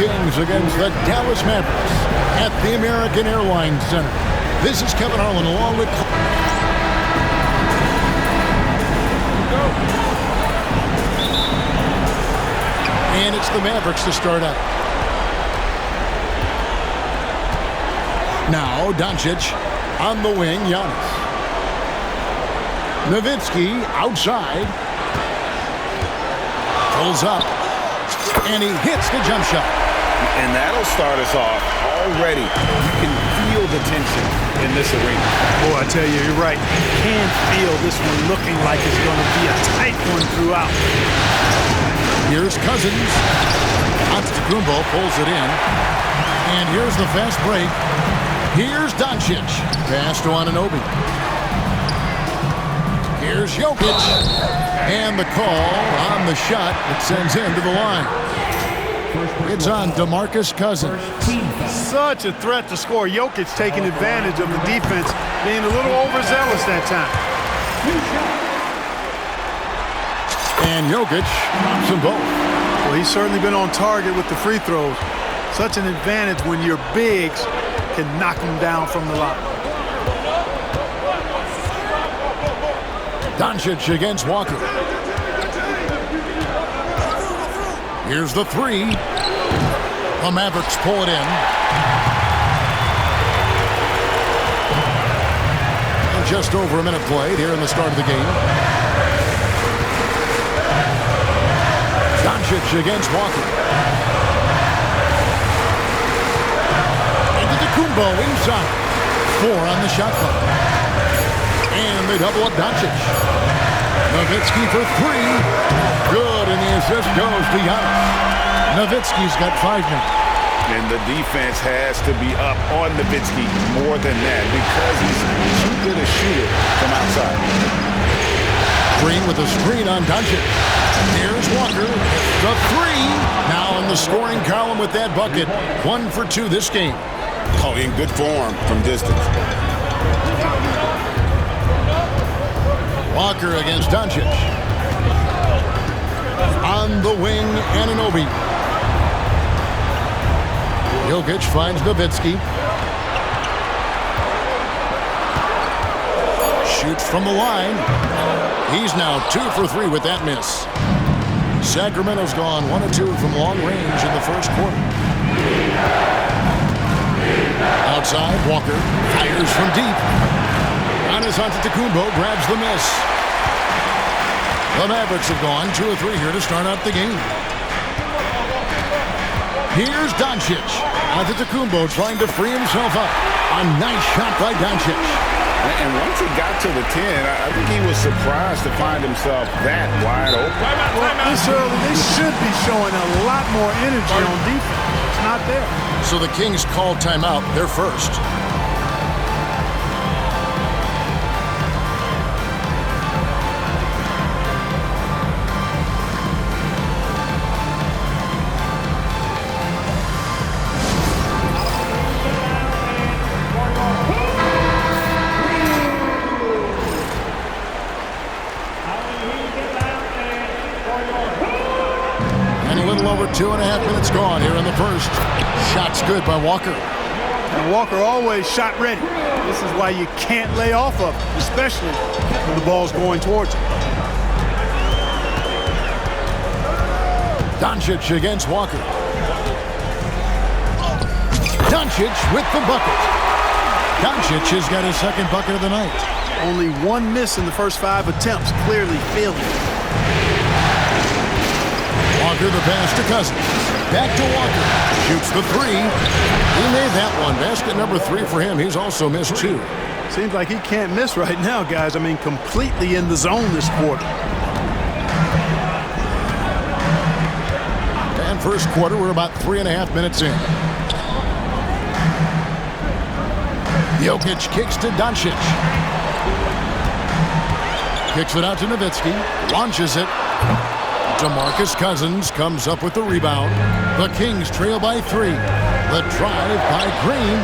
Kings against the Dallas Mavericks at the American Airlines Center. This is Kevin Harlan along with... And it's the Mavericks to start out. Now Doncic on the wing, Giannis. Nowitzki outside. Pulls up. And he hits the jump shot. And that'll start us off already. You can feel the tension in this arena. Boy, I tell you, you're right. You can feel this one looking like it's going to be a tight one throughout. Here's Cousins. Antetokounmpo pulls it in. And here's the fast break. Here's Doncic. Pass to Anunoby. Here's Jokic. And the call on the shot that sends him to the line. It's on DeMarcus Cousins. Such a threat to score. Jokic taking advantage of the defense, being a little overzealous that time. And Jokic drops them both. Well, he's certainly been on target with the free throws. Such an advantage when your bigs can knock them down from the line. Doncic against Walker. Here's the three. The Mavericks pull it in. And just over a minute played here in the start of the game. Doncic against Walker. Antetokounmpo inside. 4 on the shot clock. And they double up Doncic. Nowitzki for 3. Good, and the assist goes to Giannis. Nowitzki's got 5 now. And the defense has to be up on Nowitzki more than that because he's too good a shooter from outside. Green with a screen on Doncic. Here's Walker. The 3. Now in the scoring column with that bucket. 1 for 2 this game. Oh, in good form from distance. Walker against Doncic. On the wing, Anunoby. Jokic finds Nowitzki. Shoots from the line. He's now 2 for 3 with that miss. Sacramento's gone 1 of 2 from long range in the first quarter. Outside, Walker fires from deep. Giannis Antetokounmpo grabs the miss. The Mavericks have gone 2 of 3 here to start out the game. Here's Doncic. Antetokounmpo trying to free himself up. A nice shot by Doncic. And once he got to the 10, I think he was surprised to find himself that wide open. Well, this early, they should be showing a lot more energy on defense. It's not there. So the Kings call timeout. They're first. And a little over 2.5 minutes gone here in the first. Shot's good by Walker. And Walker always shot ready. This is why you can't lay off of him, especially when the ball's going towards him. Doncic against Walker. Doncic with the bucket. Doncic has got his second bucket of the night. Only 1 miss in the first 5 attempts, clearly failing. Walker the pass to Cousins. Back to Walker. Shoots the 3. He made that one. Basket number 3 for him. He's also missed 2. Seems like he can't miss right now, guys. I mean, completely in the zone this quarter. And first quarter, we're about 3.5 minutes in. Jokic kicks to Doncic. Kicks it out to Nowitzki. Launches it. DeMarcus Cousins comes up with the rebound. The Kings trail by 3. The drive by Green.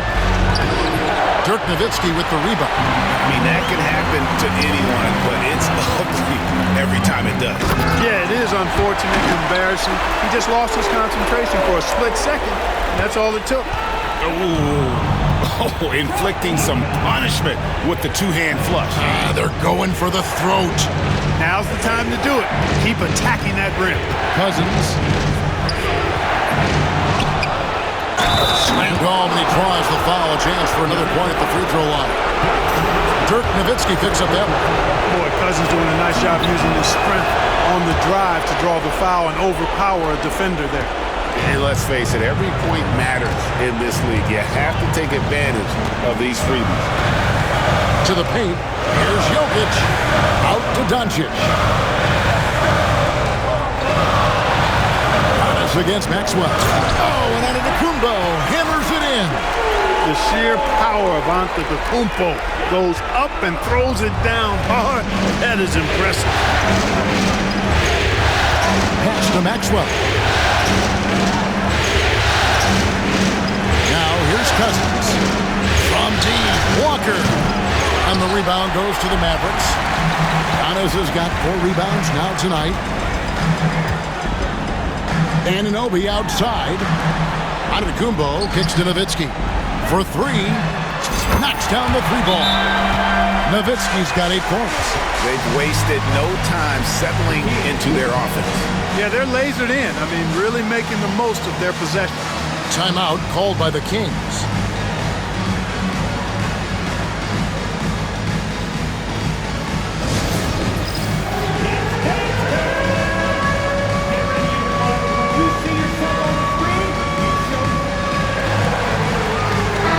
Dirk Nowitzki with the rebound. I mean, that can happen to anyone, but it's ugly every time it does. Yeah, it is unfortunate and embarrassing. He just lost his concentration for a split second, and that's all it took. Oh, inflicting some punishment with the two-hand flush. They're going for the throat. Now's the time to do it. Keep attacking that rim. Cousins. Slam home, and he draws the foul. A chance for another point at the free throw line. Dirk Nowitzki picks up that one. Boy, Cousins doing a nice job using his strength on the drive to draw the foul and overpower a defender there. And let's face it, every point matters in this league. You have to take advantage of these freebies. To the paint. Here's Jokic. Out to Doncic. Giannis against Maxwell. Oh, and Antetokounmpo hammers it in. The sheer power of Antetokounmpo goes up and throws it down hard. That is impressive. Pass to Maxwell. Now here's Cousins. From deep, Walker. And the rebound goes to the Mavericks. Giannis has got 4 rebounds now tonight. Anunoby outside. Antetokounmpo kicks to Nowitzki. For 3. Knocks down the 3 ball. Nowitzki's got 8 points. They've wasted no time settling into their offense. Yeah, they're lasered in. I mean, really making the most of their possession. Timeout called by the Kings.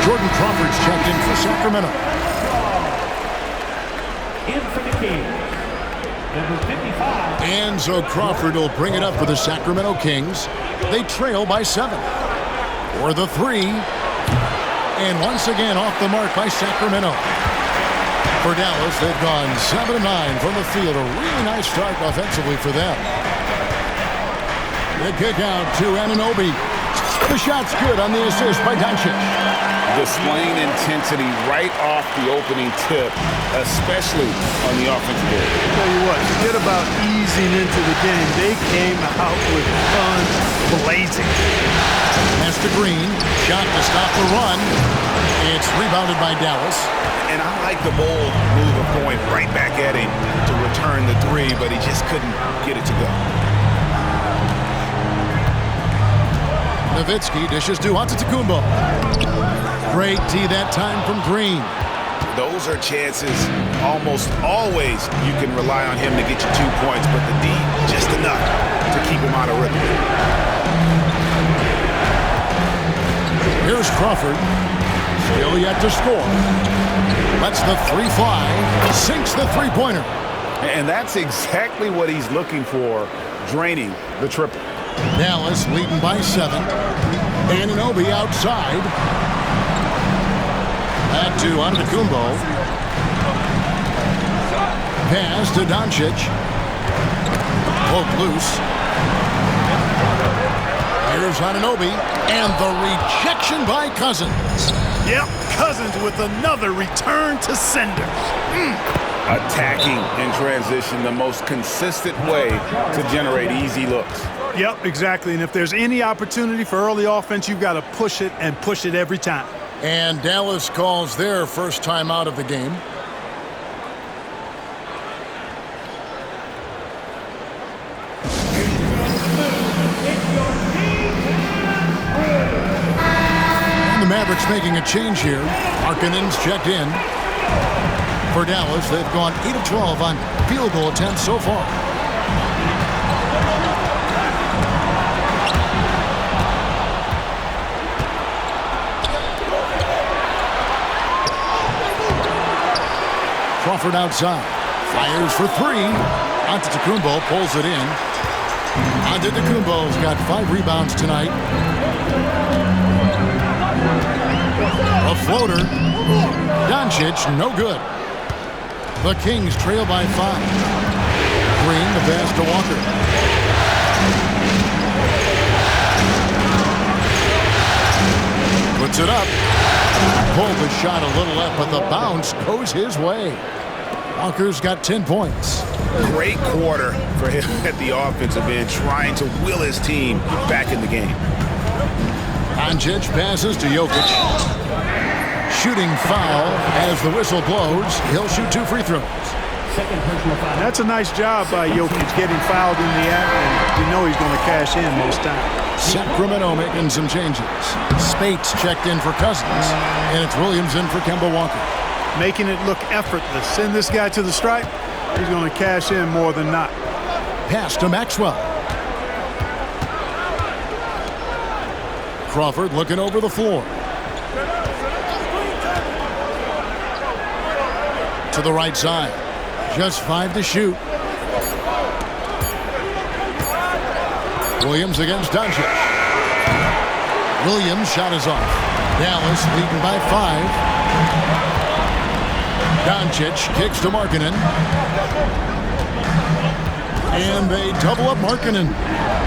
Jordan Crawford's checked in for Sacramento. In for the Kings, number 55. Enzo Crawford will bring it up for the Sacramento Kings. They trail by 7. For the 3. And once again off the mark by Sacramento. For Dallas, they've gone 7-9 from the field. A really nice start offensively for them. The kick out to Anunoby. The shot's good on the assist by Doncic. Displaying intensity right off the opening tip, especially on the offensive end. I'll tell you what, forget about easing into the game. They came out with guns blazing. Pass to Green. Shot to stop the run. It's rebounded by Dallas. And I like the bold move of going right back at him to return the 3, but he just couldn't get it to go. Nowitzki dishes to Antetokounmpo. Great D that time from Green. Those are chances almost always you can rely on him to get you 2 points, but the D just enough to keep him out of rhythm. Here's Crawford. Still yet to score. Lets the 3 fly. Sinks the 3-pointer. And that's exactly what he's looking for, draining the triple. Dallas leading by 7. Anunoby outside. Back to Antetokounmpo. Pass to Doncic. Poke loose. Here's Anunoby. And the rejection by Cousins. Yep, Cousins with another return to sender. Attacking in transition, the most consistent way to generate easy looks. Yep, exactly. And if there's any opportunity for early offense, you've got to push it and push it every time. And Dallas calls their first time out of the game. And the Mavericks making a change here. Markkanen's checked in. For Dallas, they've gone 8 of 12 on field goal attempts so far. Crawford outside. Fires for 3. Antetokounmpo pulls it in. Antetokounmpo's got 5 rebounds tonight. A floater. Doncic, no good. The Kings trail by 5. Green, the pass to Walker. Puts it up. Pulled the shot a little left, but the bounce goes his way. Walker's got 10 points. Great quarter for him at the offensive end, trying to will his team back in the game. Doncic passes to Jokic. Shooting foul as the whistle blows. He'll shoot 2 free throws. Second personal foul. That's a nice job by Jokic getting fouled in the act, and you know he's going to cash in most times. Sacramento making some changes. Spates checked in for Cousins, and it's Williams in for Kemba Walker. Making it look effortless. Send this guy to the stripe, he's going to cash in more than not. Pass to Maxwell. Crawford looking over the floor. To the right side. Just 5 to shoot. Williams against Doncic. Williams' shot is off. Dallas leading by 5. Doncic kicks to Markkanen. And they double up Markkanen.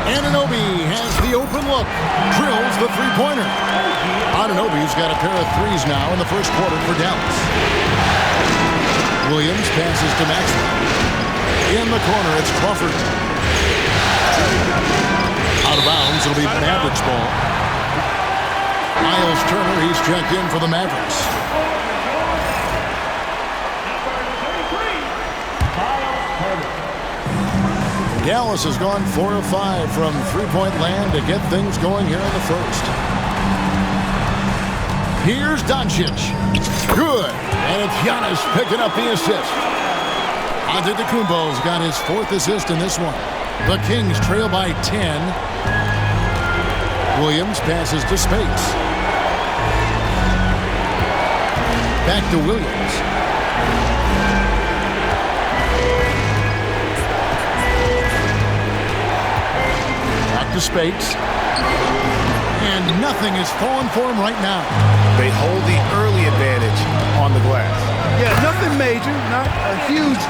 Anunoby has the open look. Drills the three-pointer. Anunoby's got a pair of threes now in the first quarter for Dallas. Williams passes to Maxwell. In the corner, it's Crawford. Out of bounds, it'll be Mavericks ball. Miles Turner, he's checked in for the Mavericks. Dallas has gone 4 of 5 from three-point land to get things going here in the first. Here's Doncic. Good. And it's Giannis picking up the assist. Antetokounmpo's got his 4th assist in this one. The Kings trail by 10. Williams passes to Spates. Back to Williams. Back to Spates. And nothing is falling for him right now. They hold the early advantage on the glass. Yeah, nothing major, not a huge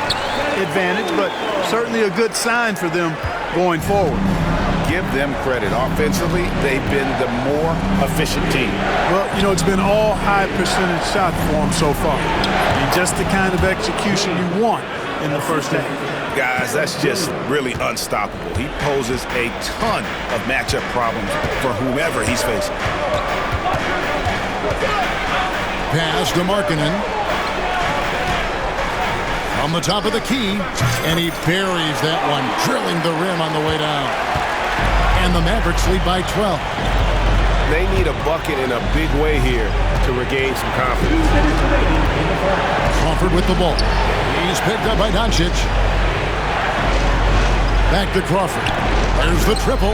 advantage, but certainly a good sign for them going forward. Give them credit. Offensively, they've been the more efficient team. Well, you know, it's been all high percentage shots for them so far. And just the kind of execution you want in the first half. Guys, that's just really unstoppable. He poses a ton of matchup problems for whomever he's facing. Pass to Markkanen. On the top of the key, and he buries that one, drilling the rim on the way down. And the Mavericks lead by 12. They need a bucket in a big way here to regain some confidence. Crawford with the ball. He's picked up by Doncic. Back to Crawford. There's the triple.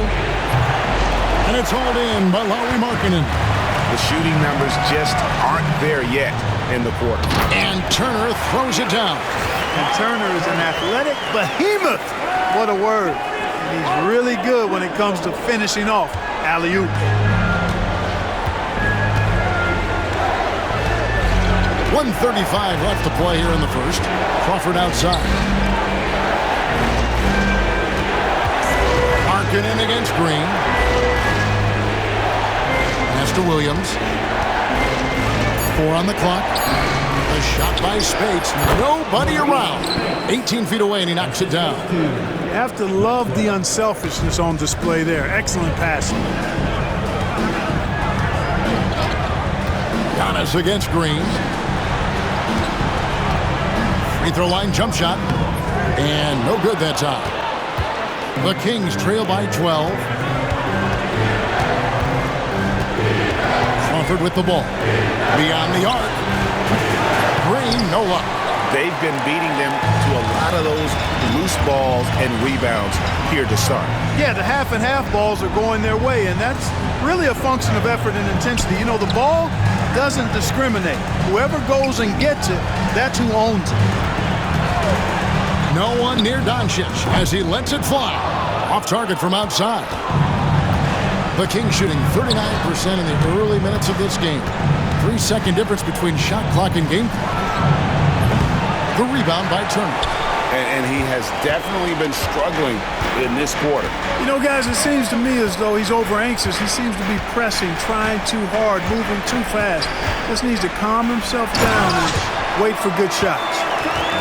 And it's hauled in by Lauri Markkanen. The shooting numbers just aren't there yet in the quarter. And Turner throws it down. And Turner is an athletic behemoth. What a word. And he's really good when it comes to finishing off alley-oop. .135 left to play here in the first. Crawford outside. Markkanen against Green. Pass to Williams. 4 on the clock. A shot by Spates. Nobody around. 18 feet away, and he knocks it down. You have to love the unselfishness on display there. Excellent passing. Giannis against Green. Free throw line jump shot. And no good that time. The Kings trail by 12. Crawford with the ball. Beyond the arc. Green, no luck. They've been beating them to a lot of those loose balls and rebounds here to start. Yeah, the half and half balls are going their way, and that's really a function of effort and intensity. You know, the ball doesn't discriminate. Whoever goes and gets it, that's who owns it. No one near Doncic as he lets it fly. Off target from outside. The Kings shooting 39% in the early minutes of this game. 3-second difference between shot clock and game clock. The rebound by Turner. And he has definitely been struggling in this quarter. You know, guys, it seems to me as though he's over-anxious. He seems to be pressing, trying too hard, moving too fast. Just needs to calm himself down and wait for good shots.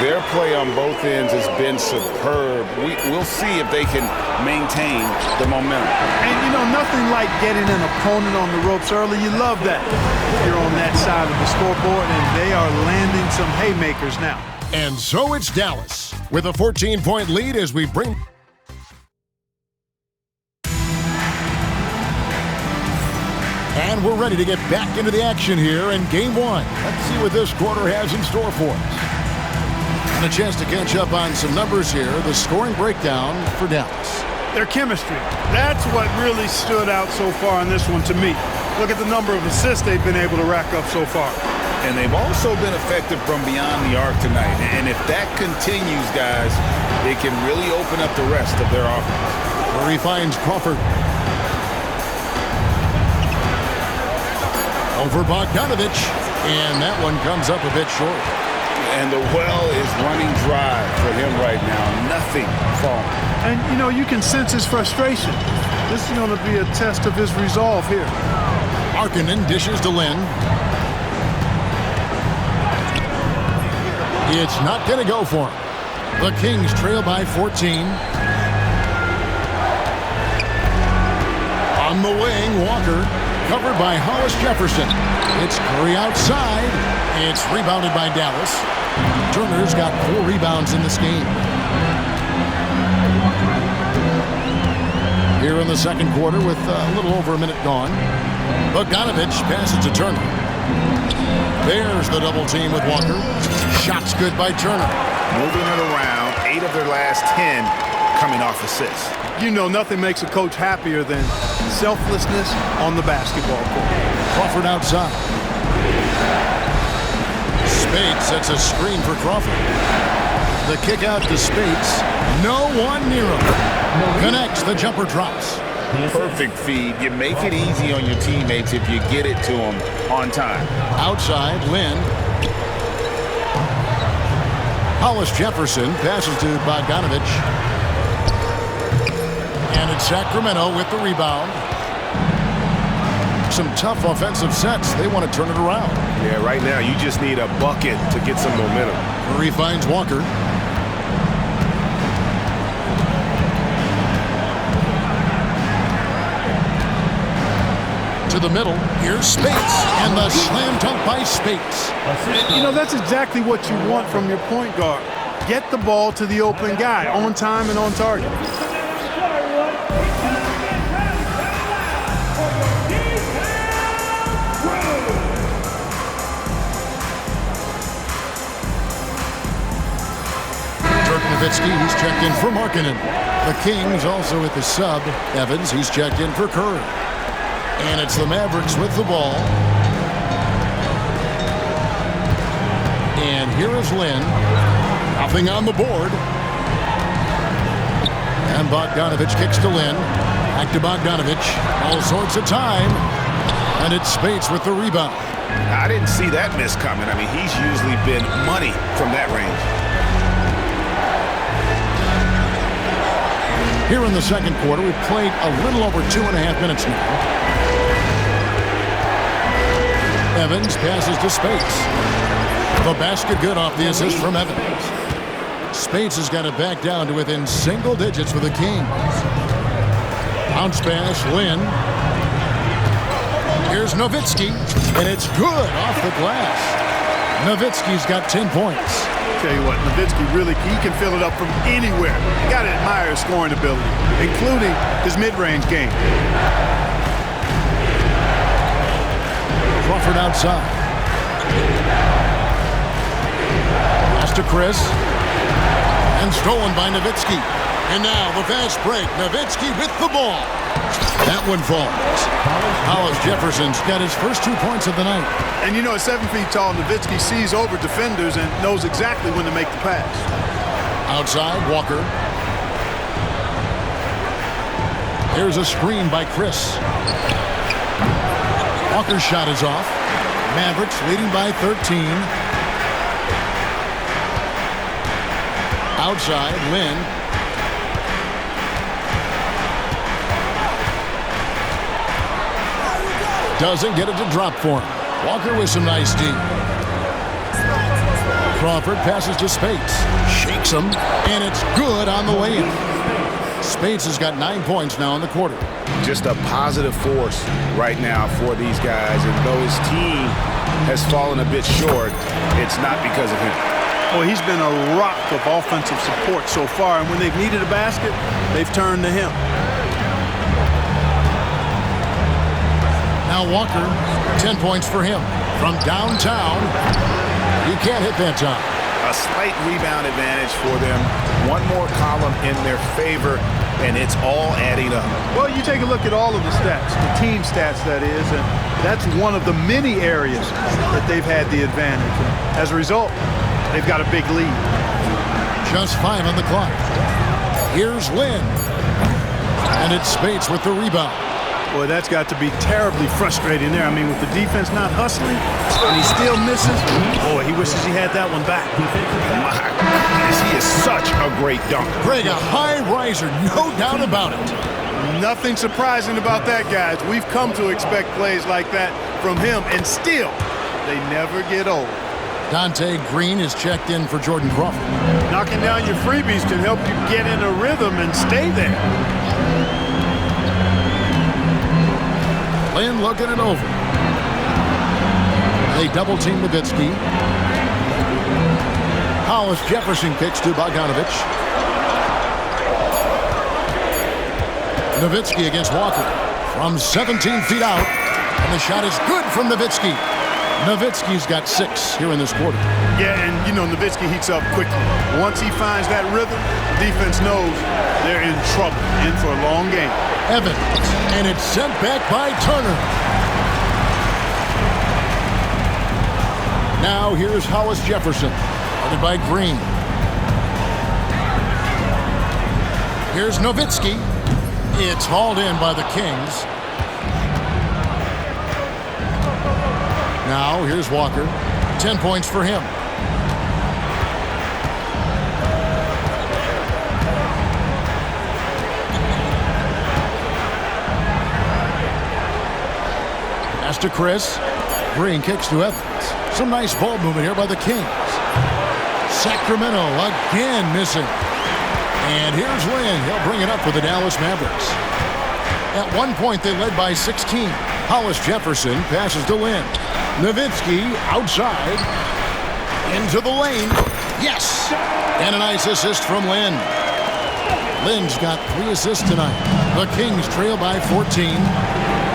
Their play on both ends has been superb. We'll see if they can maintain the momentum. And, you know, nothing like getting an opponent on the ropes early. You love that. You're on that side of the scoreboard, and they are landing some haymakers now. And so it's Dallas with a 14-point lead as we bring... And we're ready to get back into the action here in Game 1. Let's see what this quarter has in store for us. And a chance to catch up on some numbers here. The scoring breakdown for Dallas. Their chemistry. That's what really stood out so far in this one to me. Look at the number of assists they've been able to rack up so far. And they've also been effective from beyond the arc tonight. And if that continues, guys, they can really open up the rest of their offense. Where he finds Crawford. Over Bogdanovich. And that one comes up a bit short. And the well is running dry for him right now. Nothing falling. And, you know, you can sense his frustration. This is going to be a test of his resolve here. Markkanen dishes to Lynn. It's not going to go for him. The Kings trail by 14. On the wing, Walker. Covered by Hollis Jefferson. It's Curry outside. It's rebounded by Dallas. Turner's got 4 rebounds in this game. Here in the second quarter with a little over a minute gone. Bogdanovich passes to Turner. There's the double team with Walker. Shot's good by Turner. Moving it around, 8 of their last 10 coming off assists. You know, nothing makes a coach happier than selflessness on the basketball court. Crawford outside. Spades sets a screen for Crawford. The kick out to Spades. No one near him. Connects, the jumper drops. Perfect feed. You make it easy on your teammates if you get it to them on time. Outside, Lynn. Hollis Jefferson passes to Bogdanovich. And it's Sacramento with the rebound. Some tough offensive sets. They want to turn it around. Yeah, right now you just need a bucket to get some momentum. Curry finds Walker. To the middle. Here's Speights. And the slam dunk by Speights. You know, that's exactly what you want from your point guard. Get the ball to the open guy on time and on target. Nowitzki, he's checked in for Markkanen. The Kings also with the sub. Evans, he's checked in for Curry. And it's the Mavericks with the ball. And here is Lynn. Nothing on the board. And Bogdanovich kicks to Lynn. Back to Bogdanovich. All sorts of time. And it's Speights with the rebound. I didn't see that miss coming. I mean, he's usually been money from that range. Here in the second quarter, we've played a little over 2.5 minutes now. Evans passes to Speights. The basket good off the assist from Evans. Speights has got it back down to within single digits for the Kings. Bounce pass, Lynn. Here's Nowitzki, and it's good off the glass. Nowitzki's got 10 points. Tell you what, Nowitzki really, he can fill it up from anywhere. You got to admire his scoring ability, including his mid-range game. Crawford outside. Pass to Chris. And stolen by Nowitzki. And now the fast break. Nowitzki with the ball. That one falls. Hollis Jefferson's got his first 2 points of the night. And you know, at 7 feet tall, Nowitzki sees over defenders and knows exactly when to make the pass. Outside, Walker. Here's a screen by Chris. Walker's shot is off. Mavericks leading by 13. Outside, Lynn. Doesn't get it to drop for him. Walker with some nice D. Crawford passes to Spates. Shakes him, and it's good on the way in. Spates has got 9 points now in the quarter. Just a positive force right now for these guys. And though his team has fallen a bit short, it's not because of him. Well, he's been a rock of offensive support so far, and when they've needed a basket, they've turned to him. Now Walker, 10 points for him. From downtown, you can't hit that time. A slight rebound advantage for them. One more column in their favor, and it's all adding up. Well, you take a look at all of the stats, the team stats, that is, and that's one of the many areas that they've had the advantage. And as a result, they've got a big lead. Just 5 on the clock. Here's Lynn. And it's Spates with the rebound. Boy, that's got to be terribly frustrating there. I mean, with the defense not hustling, and he still misses. Boy, he wishes he had that one back. My goodness, he is such a great dunker. Greg, a high riser, no doubt about it. Nothing surprising about that, guys. We've come to expect plays like that from him, and still, they never get old. Dante Green is checked in for Jordan Crawford. Knocking down your freebies can help you get in a rhythm and stay there. Lynn looking it over. They double team Nowitzki. Hollis Jefferson kicks to Bogdanovich. Nowitzki against Walker from 17 feet out. And the shot is good from Nowitzki. Nowitzki's got 6 here in this quarter. Yeah, and you know, Nowitzki heats up quickly. Once he finds that rhythm, the defense knows they're in trouble, in for a long game. Evans, and it's sent back by Turner. Now here's Hollis Jefferson, guarded by Green. Here's Nowitzki. It's hauled in by the Kings. Now here's Walker. 10 points for him. Pass to Chris. Green kicks to Evans. Some nice ball movement here by the Kings. Sacramento again missing. And here's Lynn. He'll bring it up for the Dallas Mavericks. At one point, they led by 16. Hollis Jefferson passes to Lynn. Nowitzki outside. Into the lane. Yes! And a nice assist from Lynn. Lynn's got 3 assists tonight. The Kings trail by 14.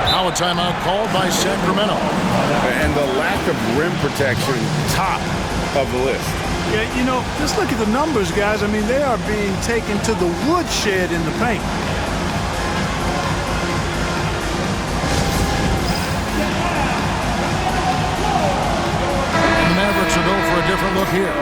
Now a timeout called by Sacramento. And the lack of rim protection, top of the list. Yeah, you know, just look at the numbers, guys. I mean, they are being taken to the woodshed in the paint. And the Mavericks will go for a different look here.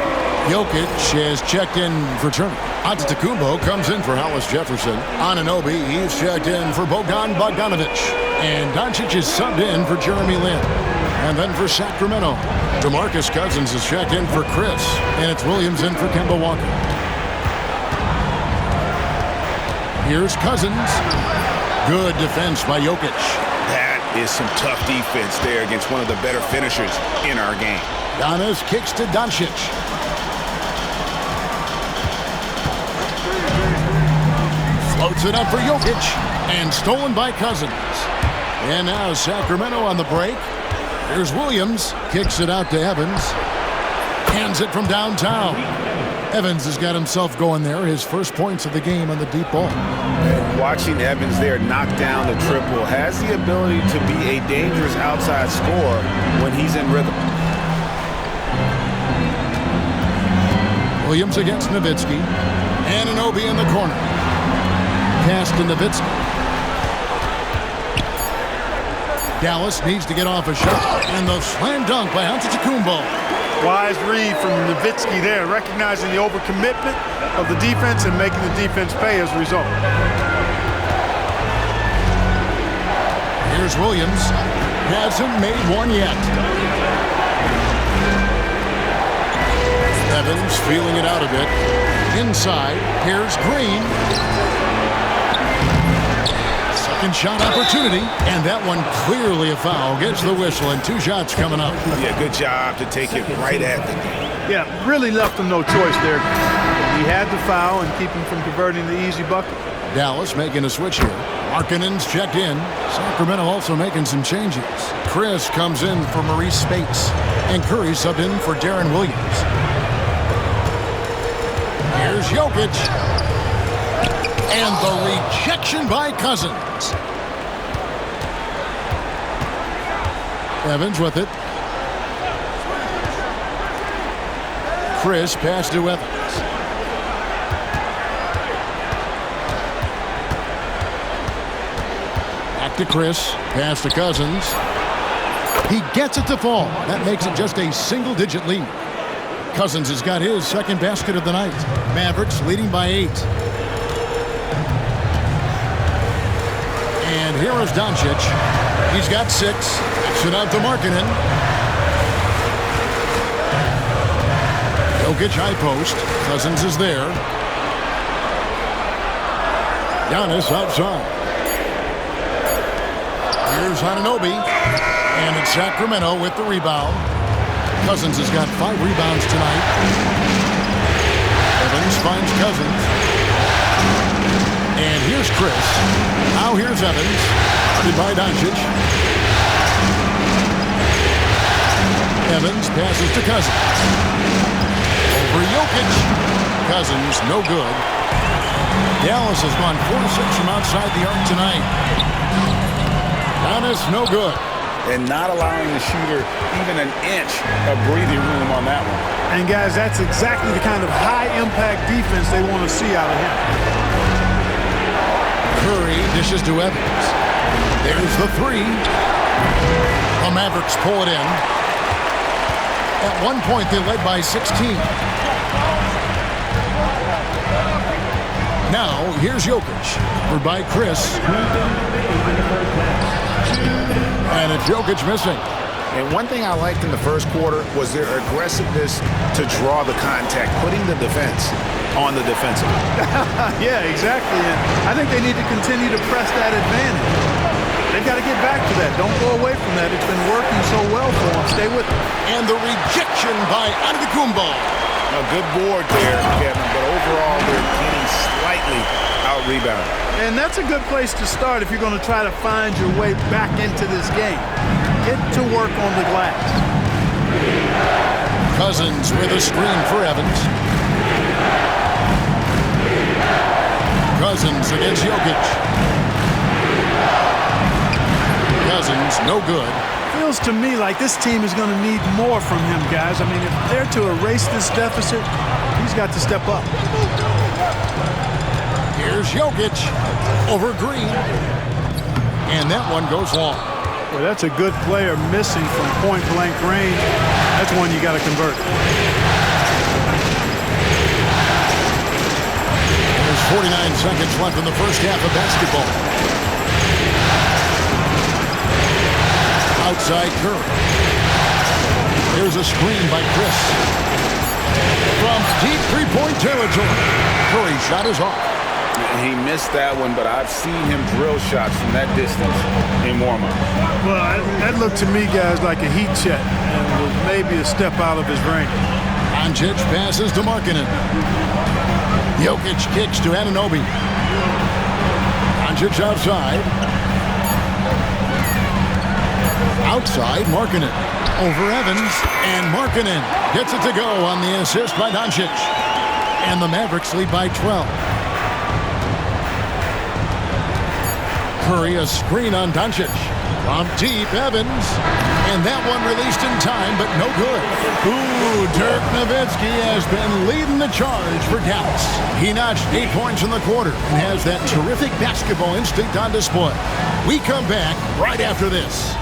Jokic has checked in for Turner. Antetokounmpo comes in for Hollis Jefferson. Anunoby, he's checked in for Bogdanovich. And Doncic is subbed in for Jeremy Lin. And then for Sacramento, DeMarcus Cousins is checked in for Chris. And it's Williams in for Kemba Walker. Here's Cousins. Good defense by Jokic. That is some tough defense there against one of the better finishers in our game. Giannis kicks to Doncic. Floats it up for Jokic. And stolen by Cousins. And now Sacramento on the break. Here's Williams. Kicks it out to Evans. Hands it from downtown. Evans has got himself going there. His first points of the game on the deep ball. And watching Evans there knock down the triple has the ability to be a dangerous outside scorer when he's in rhythm. Williams against Nowitzki. Anunoby in the corner. Pass to Nowitzki. Dallas needs to get off a shot. And the slam dunk by Antetokounmpo. Wise read from Nowitzki there, recognizing the overcommitment of the defense and making the defense pay as a result. Here's Williams. Hasn't made one yet. Evans feeling it out a bit. Inside, here's Green. Second shot opportunity, and that one clearly a foul. Gets the whistle, and 2 shots coming up. Yeah, good job to take it right at the knee. Yeah, really left him no choice there. He had the foul and keep him from converting the easy bucket. Dallas making a switch here. Markkanen's checked in. Sacramento also making some changes. Chris comes in for Maurice Spates. And Curry subbed in for Darren Williams. Here's Jokic. And the rejection by Cousins. Evans with it. Chris pass to Evans. Back to Chris. Pass to Cousins. He gets it to fall. That makes it just a single-digit lead. Cousins has got his second basket of the night. Mavericks leading by 8. And here is Doncic. He's got 6. Backs it out to Markkanen. Jokic high post. Cousins is there. Giannis outside. Here's Anunoby. And it's Sacramento with the rebound. Cousins has got 5 rebounds tonight. Evans finds Cousins. And here's Chris. Now here's Evans. Guarded by Doncic. Evans passes to Cousins. Over Jokic. Cousins, no good. Dallas has gone 4-6 from outside the arc tonight. Giannis, no good. And not allowing the shooter even an inch of breathing room on that one. And guys, that's exactly the kind of high-impact defense they want to see out of him. Curry dishes to Evans. There's the 3. The Mavericks pull it in. At one point, they led by 16. Now, here's Jokic. Covered by Chris. And it's Jokic missing. And one thing I liked in the first quarter was their aggressiveness to draw the contact, putting the defense on the defensive. Yeah, exactly. And I think they need to continue to press that advantage. They've got to get back to that. Don't go away from that. It's been working so well for them. Stay with it. And the rejection by Antetokounmpo. A good board there, Kevin, but overall they're getting slightly out-rebounded. And that's a good place to start if you're going to try to find your way back into this game. Get to work on the glass. Cousins with a screen for Evans. Cousins against Jokic. Cousins, no good. Feels to me like this team is going to need more from him, guys. I mean, if they're to erase this deficit, he's got to step up. Here's Jokic over Green. And that one goes long. Well, that's a good player missing from point-blank range. That's one you got to convert. There's 49 seconds left in the first half of basketball. Outside Curry. Here's a screen by Chris. From deep three-point territory. Curry shot is off. He missed that one, but I've seen him drill shots from that distance in warm-up. Well, that looked to me, guys, like a heat check and was maybe a step out of his range. Doncic passes to Markkanen. Jokic kicks to Anunoby. Doncic outside. Outside, Markkanen. Over Evans, and Markkanen gets it to go on the assist by Doncic. And the Mavericks lead by 12. Curry, a screen on Doncic. From deep, Evans. And that one released in time, but no good. Ooh, Dirk Nowitzki has been leading the charge for Dallas. He notched 8 points in the quarter and has that terrific basketball instinct on display. We come back right after this.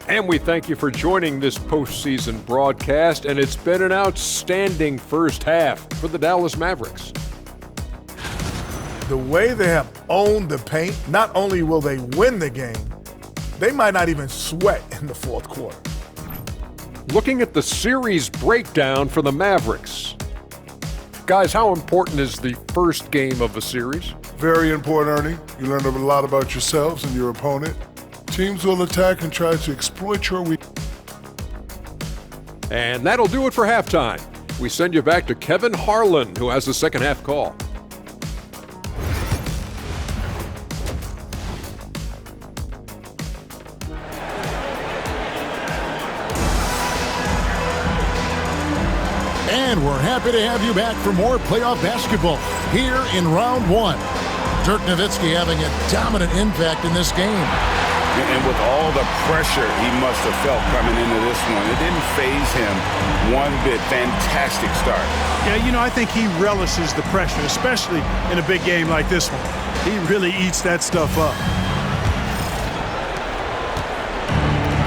And we thank you for joining this postseason broadcast, and it's been an outstanding first half for the Dallas Mavericks. The way they have owned the paint, not only will they win the game, they might not even sweat in the fourth quarter. Looking at the series breakdown for the Mavericks. Guys, how important is the first game of a series? Very important, Ernie. You learn a lot about yourselves and your opponent. Teams will attack and try to exploit your weakness. And that'll do it for halftime. We send you back to Kevin Harlan, who has the second half call. And we're happy to have you back for more playoff basketball here in round one. Dirk Nowitzki having a dominant impact in this game. And with all the pressure he must have felt coming into this one, it didn't faze him one bit. Fantastic start. Yeah, I think he relishes the pressure, especially in a big game like this one. He really eats that stuff up.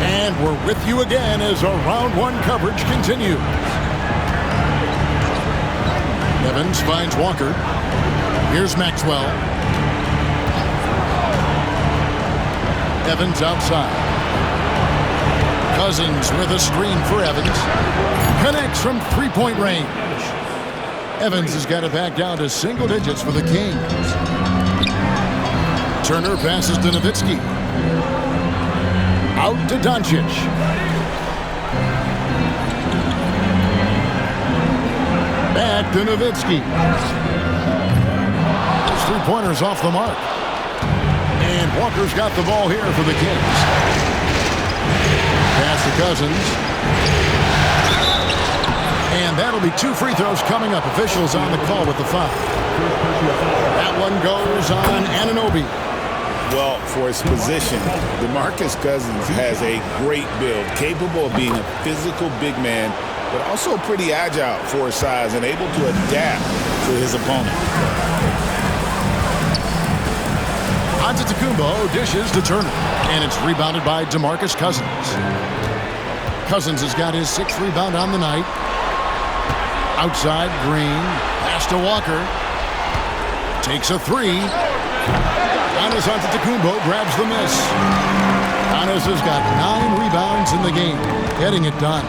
And we're with you again as our round one coverage continues. Evans finds Walker. Here's Maxwell. Evans outside. Cousins with a screen for Evans. Connects from three-point range. Evans has got it back down to single digits for the Kings. Turner passes to Nowitzki. Out to Doncic. Back to Nowitzki. Those three-pointers off the mark. And Walker's got the ball here for the Kings. Pass to Cousins. And that'll be 2 free throws coming up. Officials on the call with the foul. That one goes on Anunoby. Well, for his position, DeMarcus Cousins has a great build, capable of being a physical big man, but also pretty agile for his size and able to adapt to his opponent. Antetokounmpo dishes to Turner, and it's rebounded by DeMarcus Cousins. Cousins has got his 6th rebound on the night. Outside, Green, pass to Walker. Takes a 3. Giannis Antetokounmpo grabs the miss. Giannis has got 9 rebounds in the game, getting it done.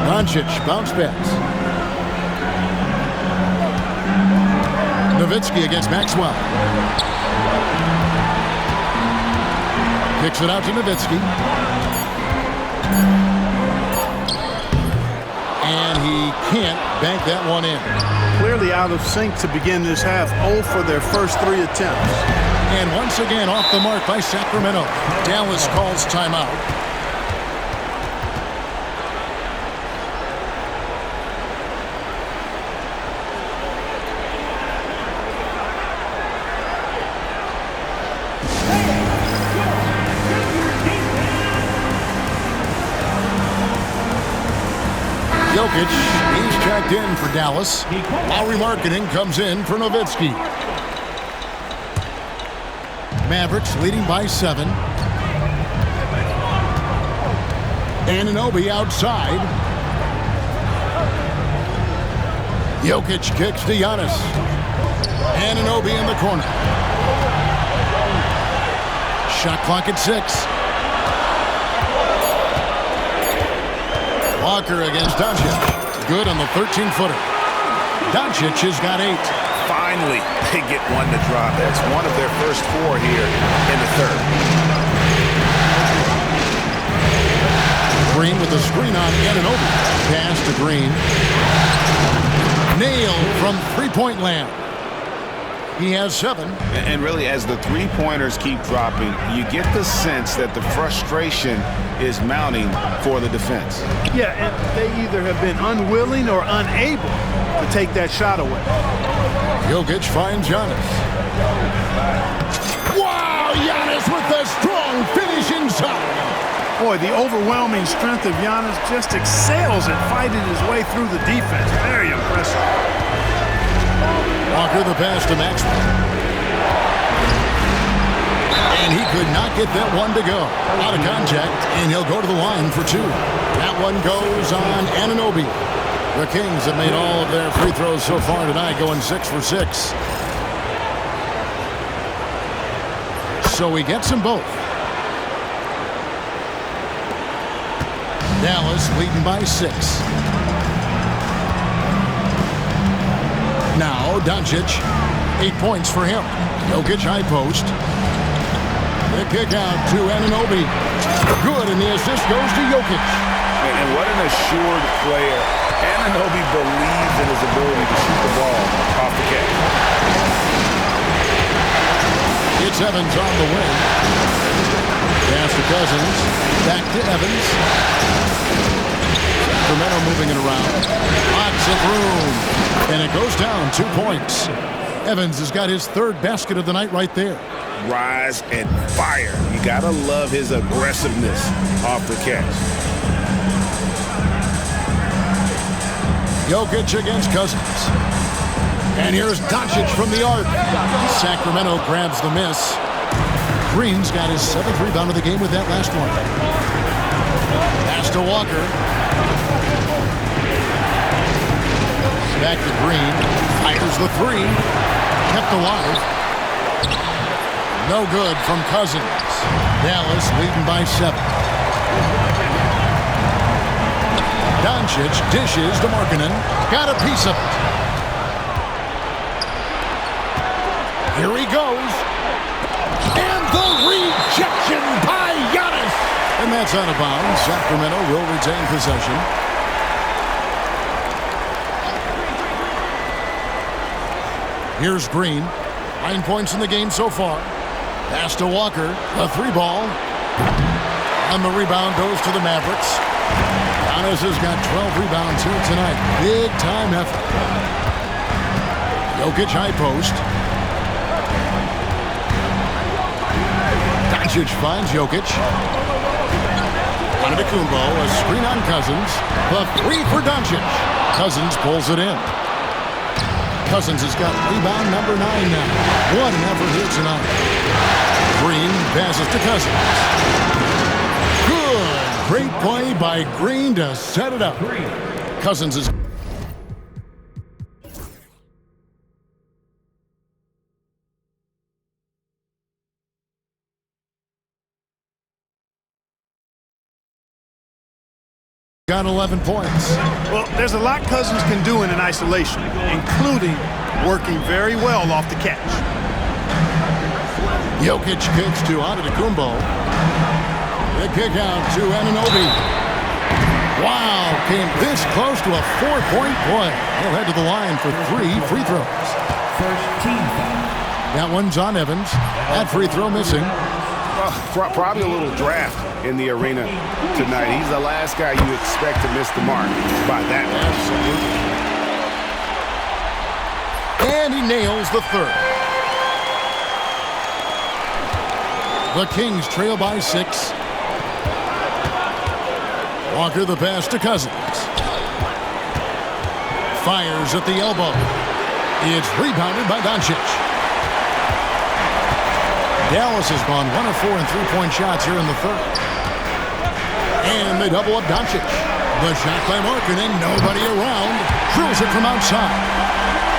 Doncic, bounce pass. Nowitzki against Maxwell. Kicks it out to Nowitzki. And he can't bank that one in. Clearly out of sync to begin this half. 0 for their first 3 attempts. And once again off the mark by Sacramento. Dallas calls timeout. Jokic, he's checked in for Dallas. Lowry Marketing comes in for Nowitzki. Mavericks leading by 7. Anunoby outside. Jokic kicks to Giannis. Anunoby in the corner. Shot clock at 6. Walker against Doncic. Good on the 13-footer. Doncic has got 8. Finally, they get one to drop. That's one of their first 4 here in the third. Green with the screen on Anunoby. Pass to Green. Nailed from three-point land. He has 7. And really, as the three-pointers keep dropping, you get the sense that the frustration is mounting for the defense. Yeah, and they either have been unwilling or unable to take that shot away. Jokic finds Giannis. Wow, Giannis with the strong finish inside. Boy, the overwhelming strength of Giannis just excels at fighting his way through the defense. Very impressive. Walker the pass to Maxwell. And he could not get that one to go. Out of contact, and he'll go to the line for 2. That one goes on Anunoby. The Kings have made all of their free throws so far tonight, going 6 for 6. so he gets them both. Dallas leading by 6. Now Doncic, 8 points for him. Jokic high post. The kick out to Anunoby. Good, and the assist goes to Jokic. And what an assured player. Anunoby believes in his ability to shoot the ball off the catch. It's Evans on the wing. Pass to Cousins. Back to Evans. Sacramento moving it around. Lots of room. And it goes down 2 points. Evans has got his 3rd basket of the night right there. Rise and fire. You gotta love his aggressiveness off the catch. Jokic against Cousins. And here's Doncic from the arc. Sacramento grabs the miss. Green's got his 7th rebound of the game with that last one. Pass to Walker. Back to Green. Fires the 3. Kept alive. No good from Cousins. Dallas leading by 7. Doncic dishes to Markkanen. Got a piece of it. Here he goes. And the rejection by Giannis. And that's out of bounds. Sacramento will retain possession. Here's Green. 9 points in the game so far. Pass to Walker. The 3 ball. And the rebound goes to the Mavericks. Giannis has got 12 rebounds here tonight. Big time effort. Jokic high post. Doncic finds Jokic. Antetokounmpo, a screen on Cousins. The 3 for Doncic. Cousins pulls it in. Cousins has got rebound number 9 now. What an effort here tonight. Green passes to Cousins. Good. Great play by Green to set it up. Cousins is... got 11 points. Well, there's a lot Cousins can do in isolation, including working very well off the catch. Jokic kicks to Antetokounmpo. The kick out to Anunoby. Wow, came this close to a 4-point play. He'll head to the line for 3 free throws. First team foul. That one's on Evans. That free throw missing. Probably a little draft in the arena tonight. He's the last guy you expect to miss the mark by that much. And he nails the 3rd. The Kings trail by 6. Walker the pass to Cousins. Fires at the elbow. It's rebounded by Doncic. Dallas has gone 1 of 4 in 3-point shots here in the 3rd. And they double up Doncic. The shot by Markkanen, nobody around. Drills it from outside.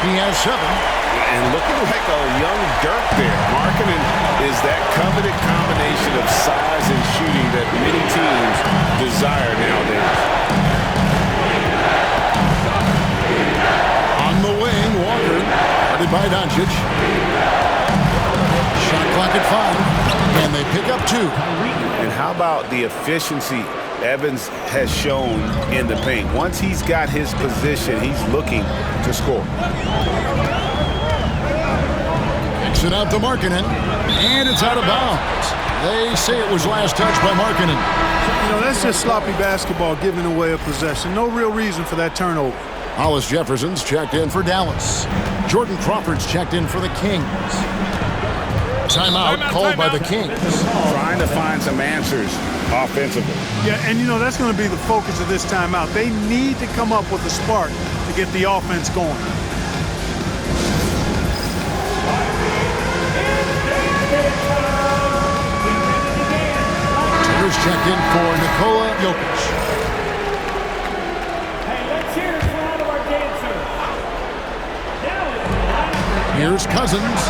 He has 7. And looking like a young Dirk there. Markkanen is that coveted combination of size and shooting that many teams desire nowadays. On the wing, Walker. Guarded by Doncic. Shot clock at 5. And they pick up 2. And how about the efficiency Evans has shown in the paint? Once he's got his position, he's looking to score. Kicks it out to Markkanen. And it's out of bounds. They say it was last touch by Markkanen. You know, that's just sloppy basketball, giving away a possession. No real reason for that turnover. Hollis Jefferson's checked in for Dallas. Jordan Crawford's checked in for the Kings. Timeout called by the Kings. Trying to find some answers offensively. Yeah, and you know, that's going to be the focus of this timeout. They need to come up with a spark to get the offense going. Taylor's checked in for Nikola Jokic. Hey, let's hear it for all of our dancers. Now Here's Cousins.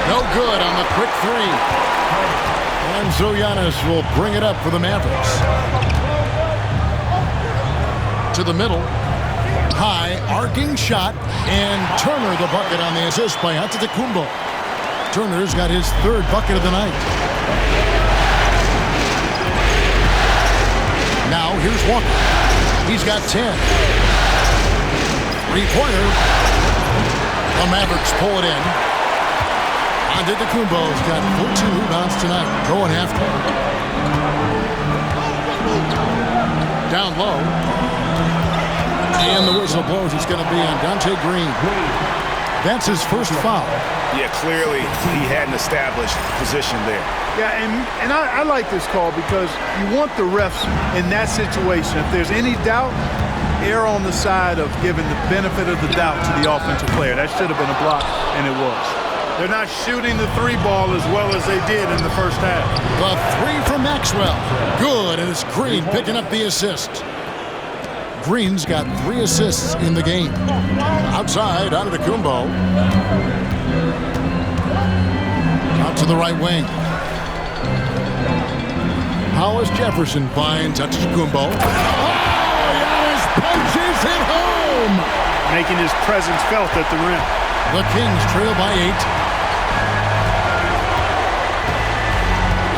No good on the quick three. And so Giannis will bring it up for the Mavericks. To the middle. High, arcing shot, and Turner the bucket on the assist by Antetokounmpo. Turner's got his third bucket of the night. Now here's Walker. He's got 10. Three-pointer. The Mavericks pull it in. Antetokounmpo's got 14 rebounds tonight, going after. Down low. And the whistle blows. It's going to be on Dante Green. That's his first foul. Yeah, clearly he hadn't established position there. Yeah, and I like this call because you want the refs in that situation. If there's any doubt, err on the side of giving the benefit of the doubt to the offensive player. That should have been a block, and it was. They're not shooting the three ball as well as they did in the first half. The three from Maxwell. Good, and it's Green picking up the assist. Green's got 3 assists in the game. Outside, Antetokounmpo. Out to the right wing. Hollis Jefferson finds Antetokounmpo. Oh, Giannis punches it home! Making his presence felt at the rim. The Kings trail by 8.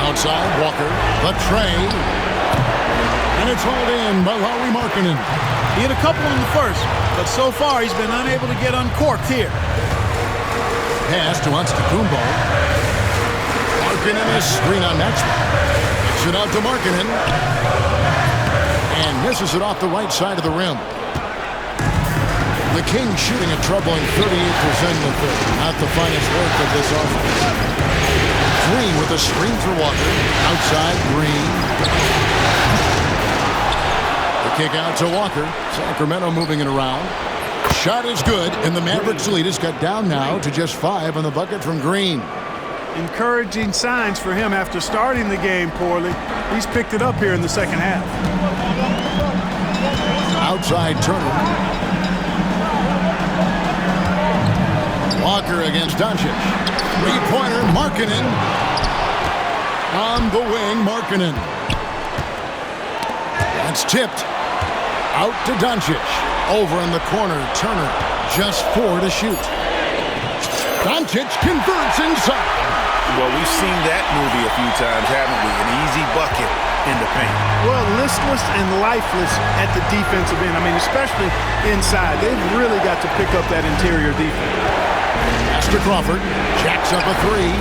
Outside, Walker. The tray. And it's hauled in by Lauri Markkanen. He had a couple in the first, but so far he's been unable to get uncorked here. Pass to Antetokounmpo. Markkanen is screen on Maxwell. Kicks it out to Markkanen. And misses it off the right side of the rim. The Kings shooting a troubling 38% in the third. Not the finest work of this offense. Green with a screen for Walker. Outside, Green. Kick out to Walker. Sacramento moving it around. Shot is good, and the Mavericks lead is cut down now to just 5 on the bucket from Green. Encouraging signs for him after starting the game poorly. He's picked it up here in the second half. Outside Turner. Walker against Doncic. Three-pointer, Markkanen. On the wing, Markkanen. That's tipped. Out to Doncic. Over in the corner, Turner. Just 4 to shoot. Doncic converts inside. Well, we've seen that movie a few times, haven't we? An easy bucket in the paint. Well, listless and lifeless at the defensive end. I mean, especially inside. They've really got to pick up that interior defense. Pass to Crawford. Jacks up a 3.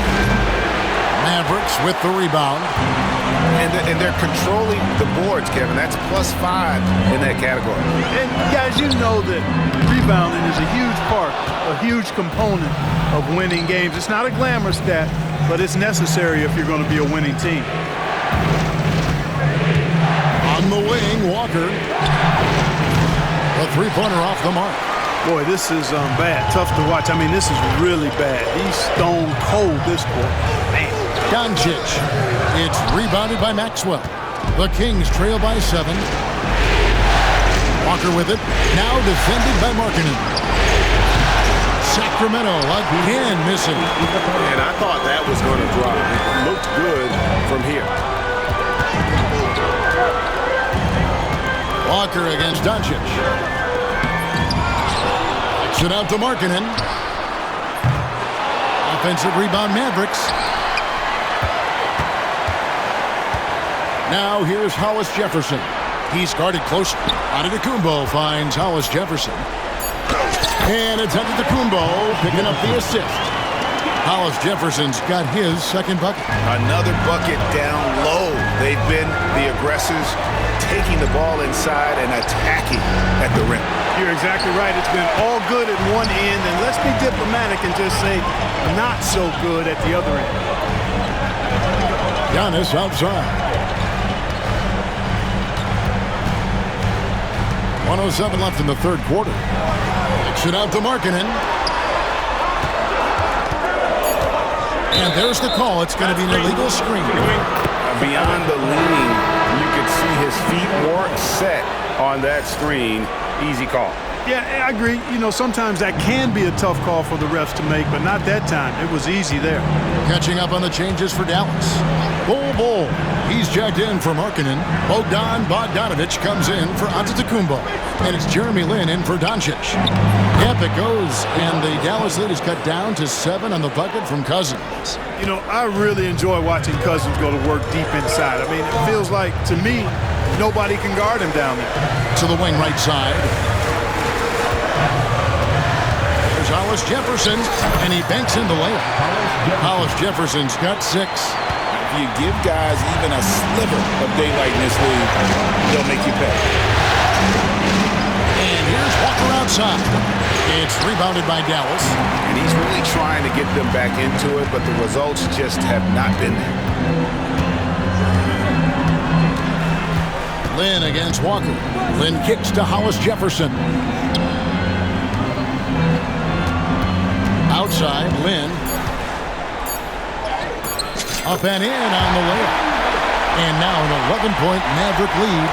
Mavericks with the rebound. And they're controlling the boards, Kevin. That's +5 in that category. And guys, you know that rebounding is a huge part, a huge component of winning games. It's not a glamour stat, but it's necessary if you're going to be a winning team. On the wing, Walker. A three-pointer off the mark. Boy, this is bad. Tough to watch. I mean, this is really bad. He's stone cold this quarter. Man. Doncic. It's rebounded by Maxwell. The Kings trail by 7. Walker with it. Now defended by Markkanen. Sacramento again missing. And I thought that was going to drop. It looked good from here. Walker against Doncic. Kicks it out to Markkanen. Offensive rebound, Mavericks. Now here's Hollis Jefferson. He's guarded close. Antetokounmpo finds Hollis Jefferson. And it's Antetokounmpo picking up the assist. Hollis Jefferson's got his second bucket. Another bucket down low. They've been the aggressors, taking the ball inside and attacking at the rim. You're exactly right. It's been all good at one end, and let's be diplomatic and just say not so good at the other end. Giannis outside. 1:07 left in the third quarter. Kicks it out to Markkanen. And there's the call. It's going to be an illegal screen. Beyond the leaning, you could see his feet weren't set on that screen. Easy call. Yeah, I agree. You know, sometimes that can be a tough call for the refs to make, but not that time. It was easy there. Catching up on the changes for Dallas. Bull. He's checked in for Markkanen. Bogdan Bogdanovic comes in for Antetokounmpo. And it's Jeremy Lin in for Doncic. Yep, it goes. And the Dallas lead is cut down to 7 on the bucket from Cousins. You know, I really enjoy watching Cousins go to work deep inside. I mean, it feels like, to me, nobody can guard him down there. To the wing right side. There's Hollis Jefferson, and he banks in the layup. Hollis Jefferson's got 6. If you give guys even a sliver of daylight in this league, they'll make you pay. And here's Walker outside. It's rebounded by Dallas. And he's really trying to get them back into it, but the results just have not been there. Lin against Walker. Lin kicks to Hollis Jefferson. Outside, Lin. Up and in on the layup. And now an 11-point Maverick lead.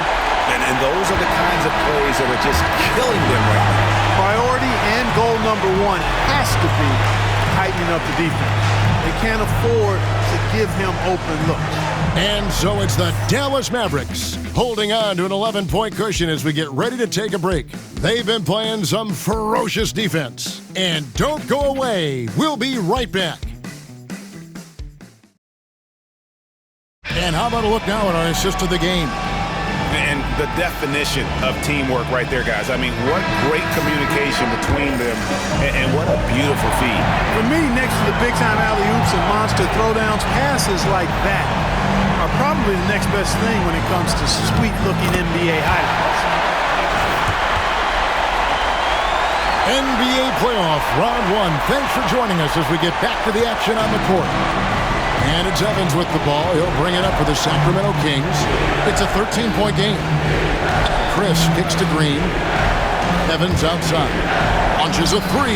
And those are the kinds of plays that are just killing them right now. Priority and goal number 1 has to be tightening up the defense. They can't afford to give him open looks. And so it's the Dallas Mavericks holding on to an 11-point cushion as we get ready to take a break. They've been playing some ferocious defense. And don't go away. We'll be right back. And how about a look now at our assist of the game? And the definition of teamwork right there, guys. I mean, what great communication between them, and what a beautiful feed. For me, next to the big-time alley-oops and monster throwdowns, passes like that are probably the next best thing when it comes to sweet-looking NBA highlights. NBA playoff round 1. Thanks for joining us as we get back to the action on the court. And it's Evans with the ball. He'll bring it up for the Sacramento Kings. It's a 13-point game. Chris kicks to Green. Evans outside. Launches a 3.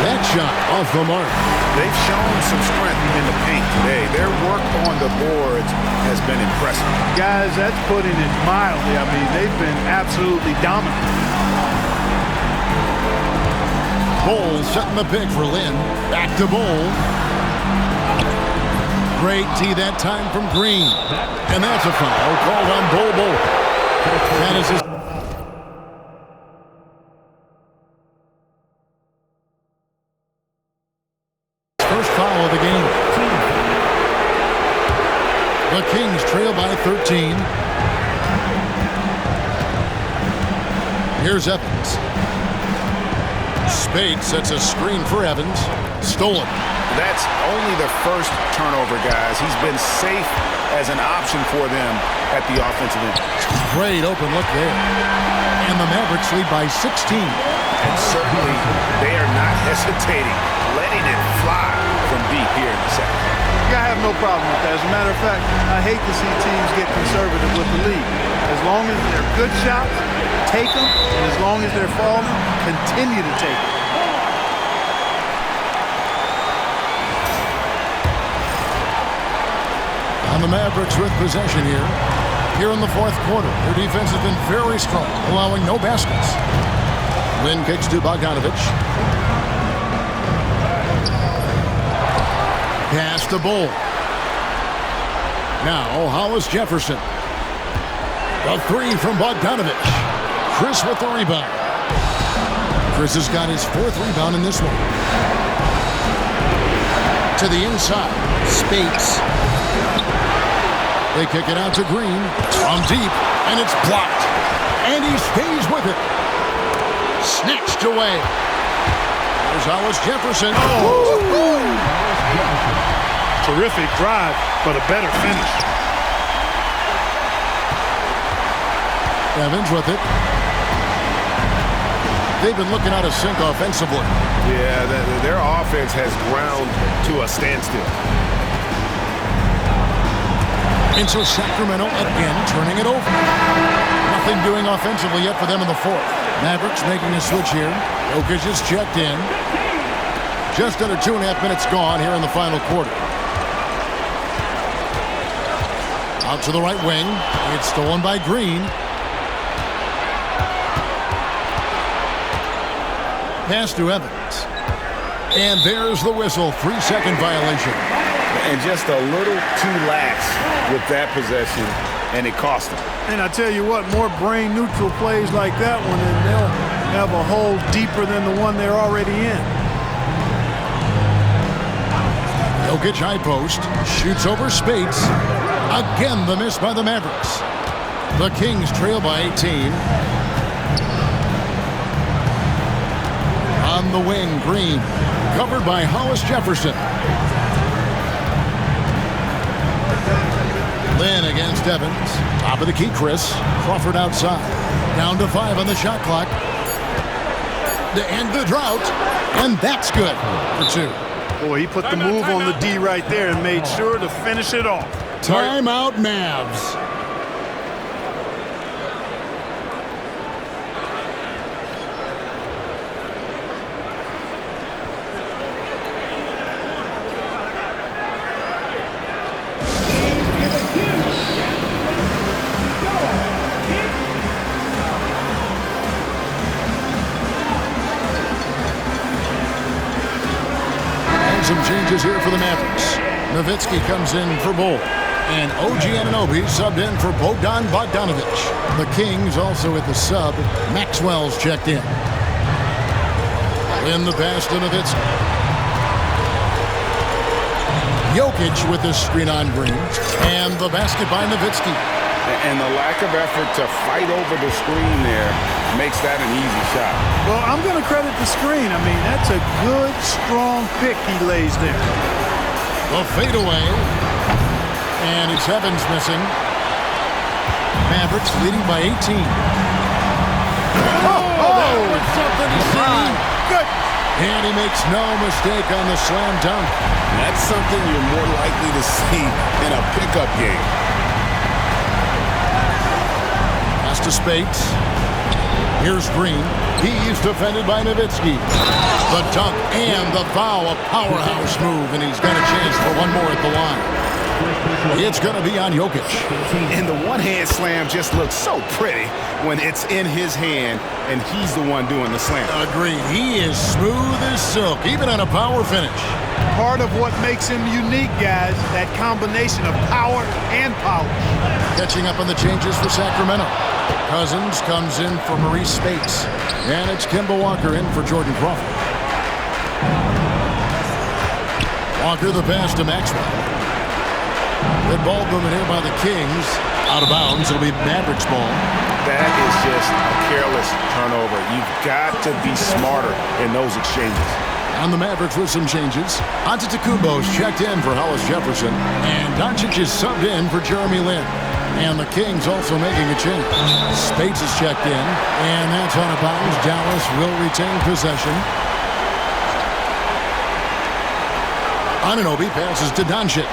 That shot off the mark. They've shown some strength in the paint today. Their work on the boards has been impressive. Guys, that's putting it mildly. I mean, they've been absolutely dominant. Bull setting the pick for Lin. Back to Bull. Great tee that time from Green. And that's a foul called on Bull. That is his first foul of the game. The Kings trail by 13. Here's Evans. Spade sets a screen for Evans. Stolen. That's only the first turnover, guys. He's been safe as an option for them at the offensive end. Great open look there. And the Mavericks lead by 16. And certainly they are not hesitating, letting it fly from deep here in the second. Yeah, I have no problem with that. As a matter of fact, I hate to see teams get conservative with the lead. As long as they're good shots, take them. And as long as they're falling, continue to take them. And the Mavericks with possession here in the fourth quarter. Their defense has been very strong, allowing no baskets. Lin kicks to Bogdanovic. Pass to Bull. Now Hollis Jefferson. The 3 from Bogdanovic. Chris with the rebound. Chris has got his 4th rebound in this one. To the inside. Spades. They kick it out to Green from deep, and it's blocked. And he stays with it. Snatched away. There's Hollis Jefferson. Oh. Terrific drive, but a better finish. Evans with it. They've been looking out of sync offensively. Yeah, their offense has ground to a standstill. And so Sacramento again turning it over. Nothing doing offensively yet for them in the fourth. Mavericks making a switch here. Jokic is checked in. Just under 2.5 minutes gone here in the final quarter. Out to the right wing. It's stolen by Green. Pass to Evans. And there's the whistle. 3-second violation. And just a little too lax with that possession, and it cost them. And I tell you what, more brain-neutral plays like that one, and they'll have a hole deeper than the one they're already in. Jokic high post. Shoots over Spates. Again, the miss by the Mavericks. The Kings trail by 18. On the wing, Green. Covered by Hollis Jefferson. Lynn against Evans. Top of the key, Chris. Crawford outside. Down to 5 on the shot clock. To end the drought. And that's good for 2. Boy, he put the move on the D right there and made sure to finish it off. Timeout, Mavs. Some changes here for the Mavericks. Nowitzki comes in for Bull. And OG Anunoby subbed in for Bogdan Bogdanovic. The Kings also at the sub. Maxwell's checked in. In the pass to Nowitzki. Jokic with the screen on Green. And the basket by Nowitzki. And the lack of effort to fight over the screen there makes that an easy shot. Well, I'm going to credit the screen. I mean, that's a good, strong pick he lays there. The fadeaway. And it's Evans missing. Mavericks leading by 18. That was something to see. Good. And he makes no mistake on the slam dunk. That's something you're more likely to see in a pickup game. Pass to Spates. Here's Green. He's defended by Nowitzki. The dunk and the foul. A powerhouse move, and he's got a chance for one more at the line. It's going to be on Jokic. And the one-hand slam just looks so pretty when it's in his hand and he's the one doing the slam. Agreed. He is smooth as silk, even on a power finish. Part of what makes him unique, guys, that combination of power and polish. Catching up on the changes for Sacramento. Cousins comes in for Maurice Spates. And it's Kemba Walker in for Jordan Crawford. Walker the pass to Maxwell. Good ball movement here by the Kings. Out of bounds. It'll be Mavericks ball. That is just a careless turnover. You've got to be smarter in those exchanges. On the Mavericks with some changes. Antetokounmpo's checked in for Hollis Jefferson. And Doncic is subbed in for Jeremy Lin. And the Kings also making a change. Spates is checked in. And that's out of bounds. Dallas will retain possession. Anunoby passes to Doncic.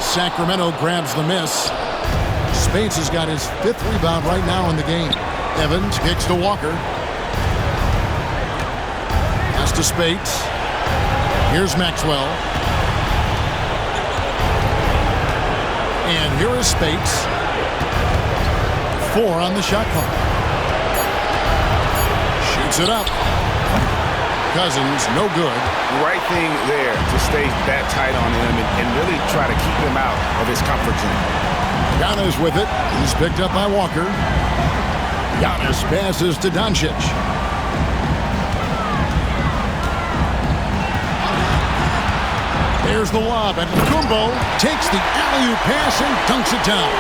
Sacramento grabs the miss. Spates has got his 5th rebound right now in the game. Evans kicks to Walker. Pass to Spates. Here's Maxwell. And here is Spates. 4 on the shot clock. Shoots it up. Cousins, no good. Right thing there to stay that tight on him and really try to keep him out of his comfort zone. Giannis with it. He's picked up by Walker. Giannis passes to Doncic. There's the lob, and Kumbo takes the alley-oop pass and dunks it down.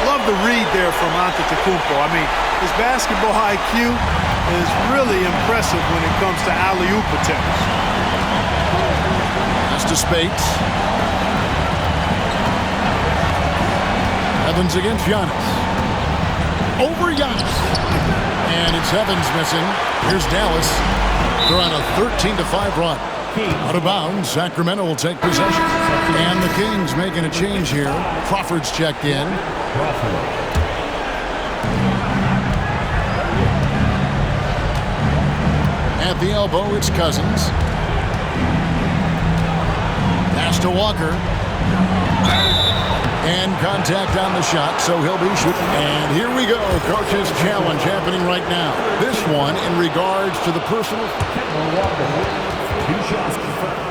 Love the read there from Antetokounmpo. I mean, his basketball IQ is really impressive when it comes to alley-oop attempts. Pass to Spates. Evans against Giannis. Over Giannis. And it's Evans missing. Here's Dallas. They're on a 13-5 run. Out of bounds, Sacramento will take possession. And the Kings making a change here. Crawford's checked in. At the elbow, it's Cousins. Pass to Walker. And contact on the shot, so he'll be shooting. And here we go, coach's challenge happening right now. This one in regards to the personal. Kemba Walker, 2 shots confirmed.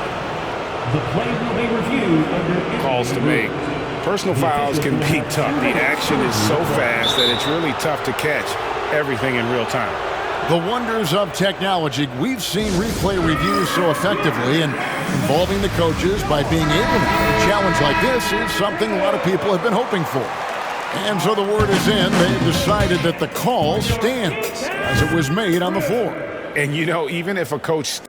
The play will be reviewed under Calls to make. Personal fouls can be tough. The action is so fast that it's really tough to catch everything in real time. The wonders of technology. We've seen replay reviews so effectively and involving the coaches by being able to. A challenge like this is something a lot of people have been hoping for. And so the word is in. They've decided that the call stands as it was made on the floor. And, you know, even if a coach